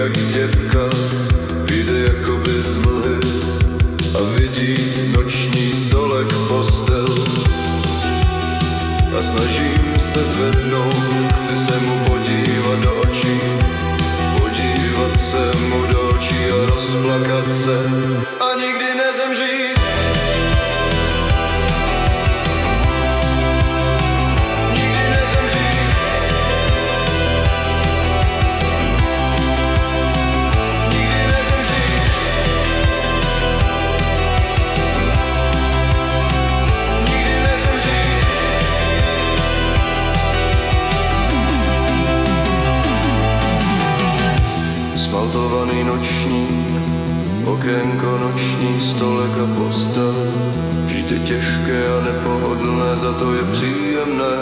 jak děvka, vyjde jakoby z mlhy a vidí noční stolek, postel. A snažím se zvednout, chci se mu podívat do očí, podívat se mu do očí a rozplakat se a nikdy nezemřít. Nikdy nezemřít. Nikdy nezemřít. Nikdy nezemřít. Smaltovaný nočník, okénko, noční stolek a postel. Žít je těžké a nepohodlné, za to je příjemné.